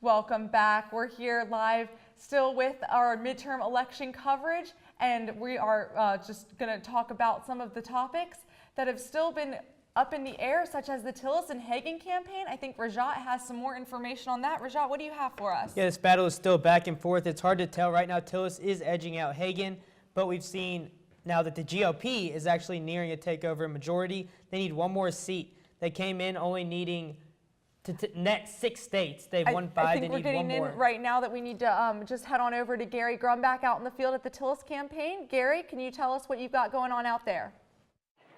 Welcome back. We're here live still with our midterm election coverage, and we are just going to talk about some of the topics that have still been up in the air, such as the Tillis and Hagen campaign. I think Rajat has some more information on that. Rajat, what do you have for us? Yeah, this battle is still back and forth. It's hard to tell. Right now, Tillis is edging out Hagen, but we've seen now that the GOP is actually nearing a takeover majority. They need one more seat. They came in only needing to net 6 states. They've won 5. I think we're getting in right now that we need to just head on over to Gary Grumbach out in the field at the Tillis campaign. Gary, can you tell us what you've got going on out there?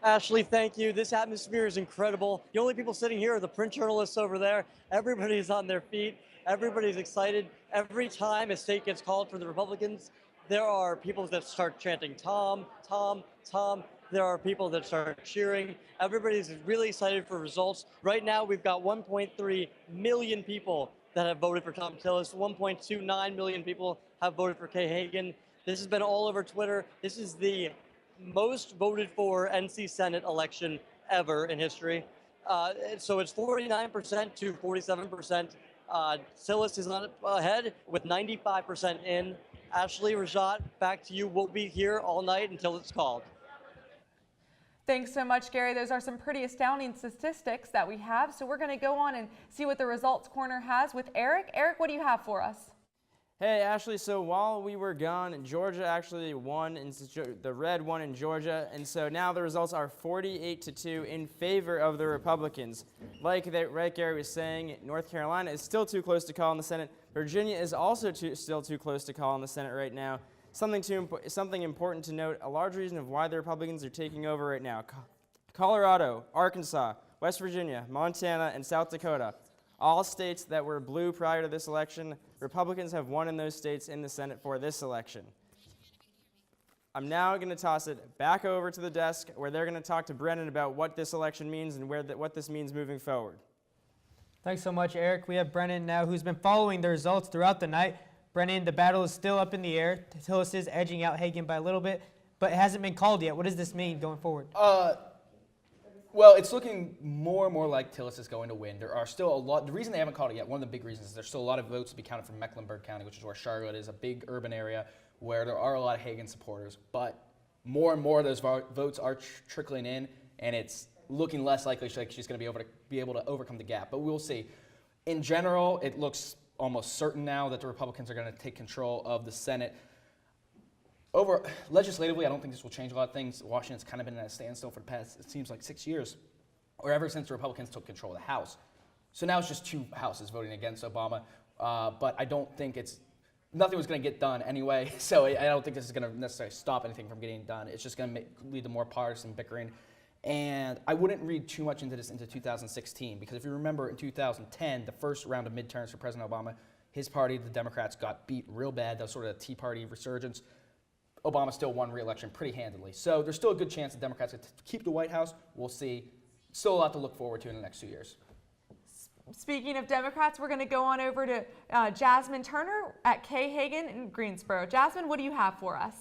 Ashley, thank you. This atmosphere is incredible. The only people sitting here are the print journalists over there. Everybody's on their feet. Everybody's excited. Every time a state gets called for the Republicans, there are people that start chanting, Tom, Tom, Tom. There are people that start cheering. Everybody's really excited for results. Right now, we've got 1.3 million people that have voted for Tom Tillis. 1.29 million people have voted for Kay Hagen. This has been all over Twitter. This is the most voted for NC Senate election ever in history. So it's 49% to 47%. Tillis is on ahead with 95% in. Ashley, Rajat, back to you. We'll be here all night until it's called. Thanks so much, Gary. Those are some pretty astounding statistics that we have. So we're going to go on and see what the results corner has with Eric. Eric, what do you have for us? Hey, Ashley, so while we were gone, Georgia actually won, and the red won in Georgia, and so now the results are 48-2 in favor of the Republicans. Like Gary was saying, North Carolina is still too close to call in the Senate. Virginia is also still too close to call in the Senate right now. Something important to note, a large reason of why the Republicans are taking over right now. Colorado, Arkansas, West Virginia, Montana, and South Dakota, all states that were blue prior to this election, Republicans have won in those states in the Senate for this election. I'm now going to toss it back over to the desk where they're going to talk to Brennan about what this election means and what this means moving forward. Thanks so much, Eric. We have Brennan now who's been following the results throughout the night. Brennan, the battle is still up in the air. Tillis is edging out Hagen by a little bit, but it hasn't been called yet. What does this mean going forward? Well, it's looking more and more like Tillis is going to win. There are still a lot. The reason they haven't called it yet, one of the big reasons is there's still a lot of votes to be counted from Mecklenburg County, which is where Charlotte is, a big urban area where there are a lot of Hagen supporters. But more and more of those votes are trickling in, and it's looking less likely she's going to be able to overcome the gap. But we'll see. In general, it looks almost certain now that the Republicans are going to take control of the Senate. Legislatively, I don't think this will change a lot of things. Washington's kind of been at a standstill for the past, it seems like 6 years, or ever since the Republicans took control of the House. So now it's just 2 houses voting against Obama, but I don't think nothing was going to get done anyway, so I don't think this is going to necessarily stop anything from getting done. It's just going to lead to more partisan bickering. And I wouldn't read too much into this into 2016, because if you remember in 2010, the first round of midterms for President Obama, his party, the Democrats, got beat real bad. That was sort of a Tea Party resurgence. Obama still won re-election pretty handily. So there's still a good chance the Democrats could keep the White House. We'll see. Still a lot to look forward to in the next 2 years. Speaking of Democrats, we're going to go on over to Jasmine Turner at Kay Hagen in Greensboro. Jasmine, what do you have for us?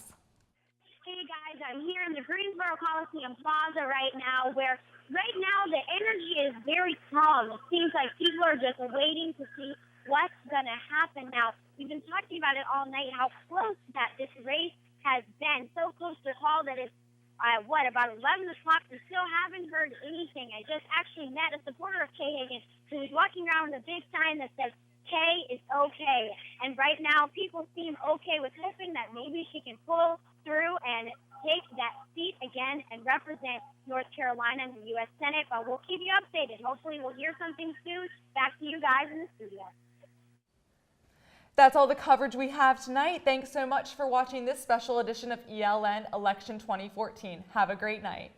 Hey guys, I'm here in the Greensboro Coliseum Plaza right now, where right now the energy is very calm. It seems like people are just waiting to see what's going to happen. Now, we've been talking about it all night, how close that this race has been, so close to call that it's, about 11 o'clock. We still haven't heard anything. I just actually met a supporter of Kay Hagen who was walking around with a big sign that says, Kay is okay. And right now, people seem okay with hoping that maybe she can pull through and take that seat again and represent North Carolina in the U.S. Senate. But we'll keep you updated. Hopefully, we'll hear something soon. Back to you guys in the studio. That's all the coverage we have tonight. Thanks so much for watching this special edition of ELN Election 2014. Have a great night.